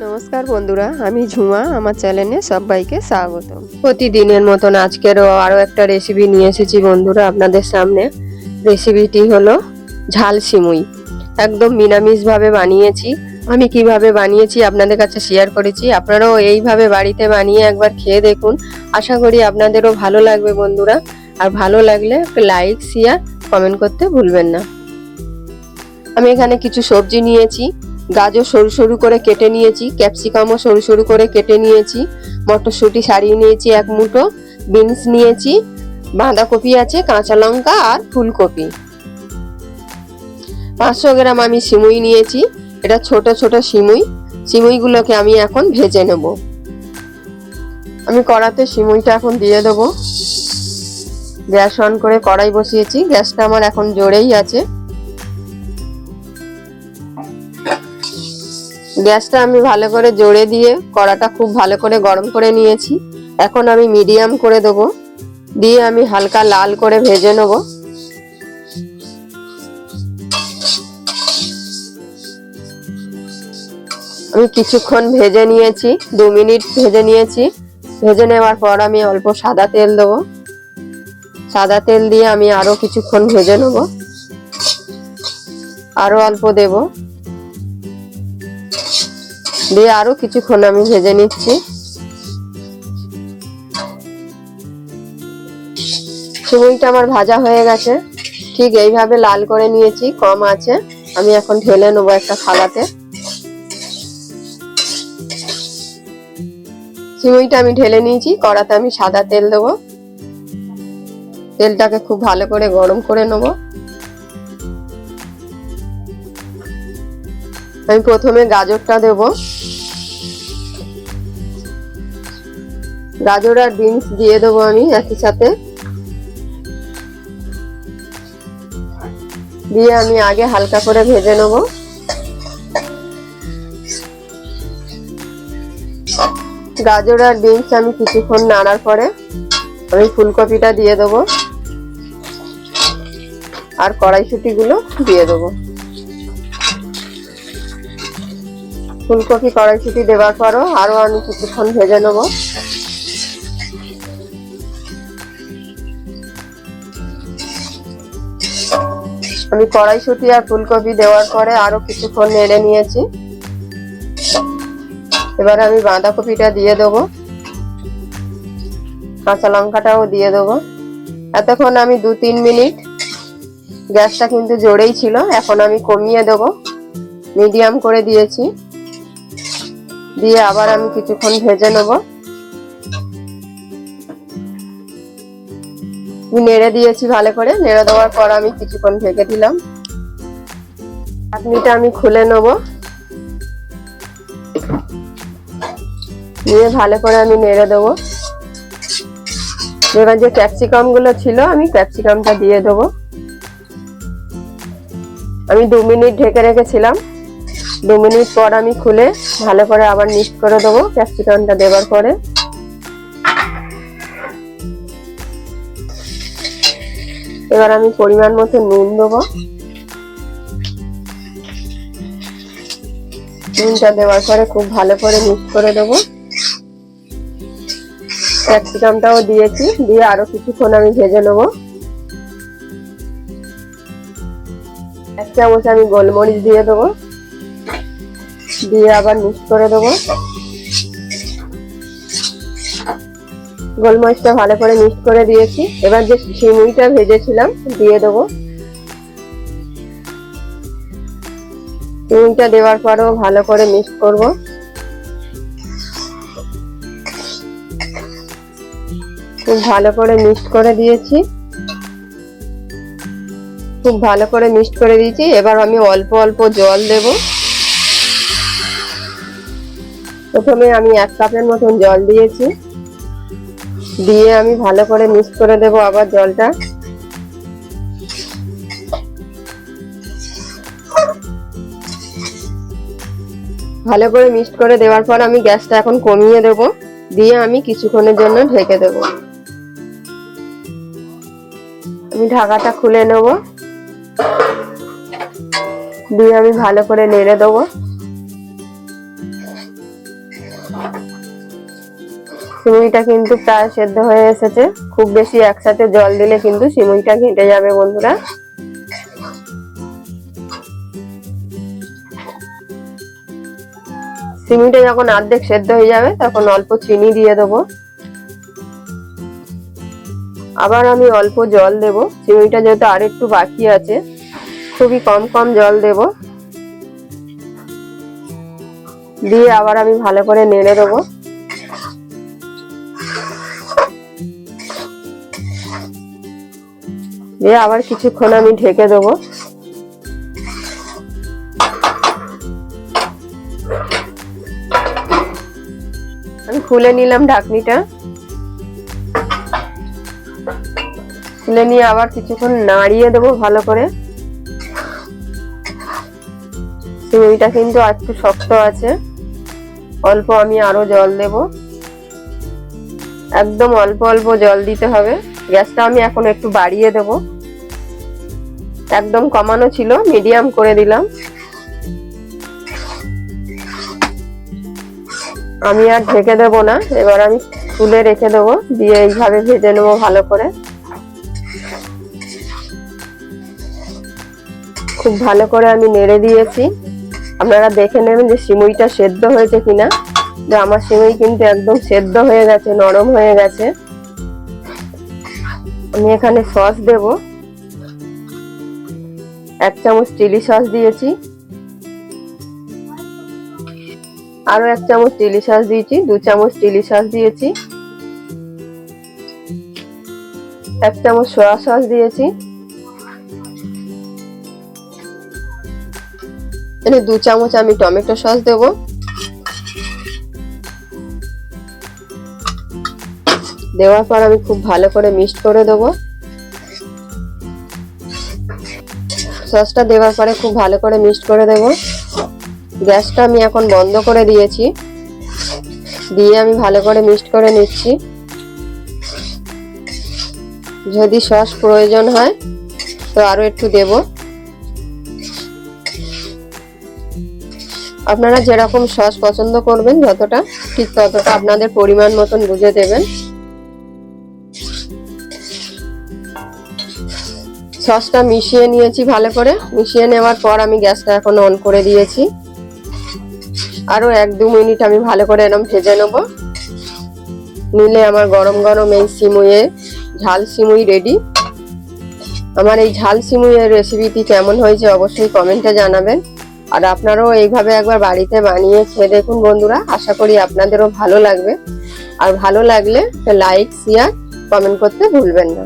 নমস্কার বন্ধুরা, আমি ঝুমা। আমার চ্যানেলে সবাইকে স্বাগত। প্রতিদিনের মতন আজকেরও আরও একটা রেসিপি নিয়ে এসেছি বন্ধুরা আপনাদের সামনে। রেসিপিটি হলো ঝাল সিমুই। একদম নিরামিষভাবে বানিয়েছি। আমি কিভাবে বানিয়েছি আপনাদের কাছে শেয়ার করেছি। আপনারাও এইভাবে বাড়িতে বানিয়ে একবার খেয়ে দেখুন। আশা করি আপনাদেরও ভালো লাগবে বন্ধুরা। আর ভালো লাগলে লাইক, শেয়ার, কমেন্ট করতে ভুলবেন না। আমি এখানে কিছু সবজি নিয়েছি। গাজর সরু সরু করে কেটে নিয়েছি, ক্যাপসিকামও সরু সরু করে কেটে নিয়েছি, মটরশুঁটি ছাড়িয়ে নিয়েছি এক মুঠো, বিনস নিয়েছি, বাঁধাকপি আছে, কাঁচা লঙ্কা আর ফুলকপি। 500 গ্রাম আমি সিমুই নিয়েছি। এটা ছোট ছোট সিমুই। সিমুইগুলোকে আমি এখন ভেজে নেব। আমি কড়াতে সিমুইটা এখন দিয়ে দেবো। গ্যাস অন করে কড়াই বসিয়েছি। গ্যাসটা আমার এখন জোরেই আছে। গ্যাসটা আমি ভালো করে জোরে দিয়ে কড়াটা খুব ভালো করে গরম করে নিয়েছি। এখন আমি মিডিয়াম করে দেবো, দিয়ে আমি হালকা লাল করে ভেজে নেব। আমি কিছুক্ষণ ভেজে নিয়েছি, 2 মিনিট ভেজে নিয়েছি। ভেজে নেওয়ার পর আমি অল্প সাদা তেল দেবো। সাদা তেল দিয়ে আমি আরো কিছুক্ষণ ভেজে নেব। আরো অল্প দেবো, দিয়ে আরো কিছুক্ষণ আমি ভেজে নিচ্ছি। সিমুইটা আমার ভাজা হয়ে গেছে। ঠিক এইভাবে লাল করে নিয়েছি, কম আছে। আমি এখন ঢেলে নেবো একটা থালাতে। সিমুইটা আমি ঢেলে নিয়েছি। কড়াতে আমি সাদা তেল দেবো। তেলটাকে খুব ভালো করে গরম করে নেব। আমি প্রথমে গাজরটা দেব। গাজর আর বিনস দিয়ে দেবো আমি একই সাথে। দিয়ে আমি আগে হালকা করে ভেজে নেব। গাজর আর বিনস আমি কিছুক্ষণ নাড়ার পরে আমি ফুলকপিটা দিয়ে দেবো আর কড়াইশুঁটিগুলো দিয়ে দেবো। ফুলকপি কড়াইশুঁটি দেওয়ার পরও আরো আমি কিছুক্ষণ ভেজে নেব। আমি কড়াইশুঁটি আর ফুলকপি দেওয়ার পরে আরো কিছুক্ষণ নেড়ে নিয়েছি। এবার আমি বাঁধাকপিটা দিয়ে দেবো, কাঁচা লঙ্কাটাও দিয়ে দেবো। এতক্ষণ আমি 2-3 মিনিট, গ্যাসটা কিন্তু জোরেই ছিল, এখন আমি কমিয়ে দেবো, মিডিয়াম করে দিয়েছি। দিয়ে আবার আমি কিছুক্ষণ ভেজে নেব। নেড়ে দিয়েছি ভালো করে। নেড়ে দেওয়ার পর আমি কিছুক্ষণ ঢেকে দিলাম। চাটনিটা আমি খুলে নেব। দিয়ে ভালো করে আমি নেড়ে দেবো। এবার যে ক্যাপসিকাম গুলো ছিল আমি ক্যাপসিকামটা দিয়ে দেবো। আমি 2 মিনিট ঢেকে রেখেছিলাম। 2 মিনিট পর আমি খুলে ভালো করে আবার মিক্স করে দেবো ক্যাপসিকামটা দেওয়ার পরে। এবার আমি পরিমাণ মতো নুন দেবো। নুনটা দেওয়ার পরে খুব ভালো করে মিক্স করে দেবো। ক্যাপসিকামটাও দিয়েছি, দিয়ে আরো কিছুক্ষণ আমি ভেজে নেব। 1 চামচ আমি গোলমরিচ দিয়ে দেবো। দিয়ে আবার মিক্স করে দেবো। গোলমরিচটা ভালো করে মিক্স করে দিয়েছি। এবার যে সিমুইটা ভেজেছিলাম দিয়ে দেবো। সিমুইটা দেওয়ার পরেও ভালো করে মিক্স করব। খুব ভালো করে মিক্স করে দিয়েছি। খুব ভালো করে মিক্স করে দিয়েছি। এবার আমি অল্প অল্প জল দেব। প্রথমে আমি 1 কাপের মতন জল দিয়েছি। দিয়ে আমি ভালো করে মিক্স করে দেব আবার জলটা। ভালো করে মিক্স করে দেওয়ার পর আমি গ্যাসটা এখন কমিয়ে দেব। দিয়ে আমি কিছুক্ষণের জন্য ঢেকে দেব। আমি ঢাকাটা খুলে নেব। দিয়ে আমি ভালো করে নেড়ে দেবো। সিমুইটা কিন্তু প্রায় সেদ্ধ হয়ে এসেছে। খুব বেশি একসাথে জল দিলে কিন্তু সিমুইটা ঘেঁটে যাবে বন্ধুরা। সিমুইটা যখন অর্ধেক সেদ্ধ হয়ে যাবে তখন অল্প চিনি দিয়ে দেবো। আবার আমি অল্প জল দেব, সিমুইটা যেহেতু আর একটু বাকি আছে, খুবই কম কম জল দেব। দিয়ে আবার আমি ভালো করে নেড়ে দেবো। দিয়ে আবার কিছুক্ষণ আমি ঢেকে দেবো। আমি খুলে নিলাম ঢাকনিটা। খুলে নিয়ে আবার কিছুক্ষণ নাড়িয়ে দেবো ভালো করে। সিমুইটা কিন্তু একটু শক্ত আছে, অল্প আমি আরো জল দেব। একদম অল্প অল্প জল দিতে হবে। গ্যাসটা আমি এখন একটু বাড়িয়ে দেব, একদম কমানো ছিল, মিডিয়াম করে দিলাম। আমি আর ঢেকে দেব না, এবার আমি তুলে রেখে দেবো। দিয়ে এইভাবে ভেজে নেবো ভালো করে। খুব ভালো করে আমি নেড়ে দিয়েছি। আপনারা দেখে নেবেন যে সিমুইটা সেদ্ধ হয়েছে কিনা। যে আমার সিমুই কিন্তু একদম সেদ্ধ হয়ে গেছে, নরম হয়ে গেছে। আমি এখানে সস দেব। 1 চামচ চিলি সস দিয়েছি, আরো 1 চামচ চিলি সস দিয়েছি, 2 চামচ চিলি সস দিয়েছি, 1 চামচ সয়া সস দিয়েছি, 2 চামচ আমি টমেটো সস দেব। দেওয়ার পর আমি খুব ভালো করে মিক্সড করে দেব। সসটা দেওয়ার পরে খুব ভালো করে মিক্সড করে দেব। গ্যাসটা আমি এখন বন্ধ করে দিয়েছি। দিয়ে আমি ভালো করে মিক্সড করে নিচ্ছি। যদি সস প্রয়োজন হয় তো আরো একটু দেব। আপনারা যেরকম সস পছন্দ করবেন যতটা, ঠিক ততটা আপনাদের পরিমাণ মতন বুঝে দেবেন। সসটা মিশিয়ে নিয়েছি ভালো করে। মিশিয়ে নেওয়ার পর আমি গ্যাসটা এখন অন করে দিয়েছি। আরো 1-2 মিনিট আমি ভালো করে এরকম ভেজে নেব। নিলে আমার গরম গরম এই সিমুইয়ের ঝাল সিমুই রেডি। আমার এই ঝাল সিমুইয়ের রেসিপিটি কেমন হয়েছে অবশ্যই কমেন্টে জানাবেন। আর আপনারাও এইভাবে একবার বাড়িতে বানিয়ে খেয়ে দেখুন বন্ধুরা। আশা করি আপনাদেরও ভালো লাগবে। আর ভালো লাগলে লাইক, শেয়ার, কমেন্ট করতে ভুলবেন না।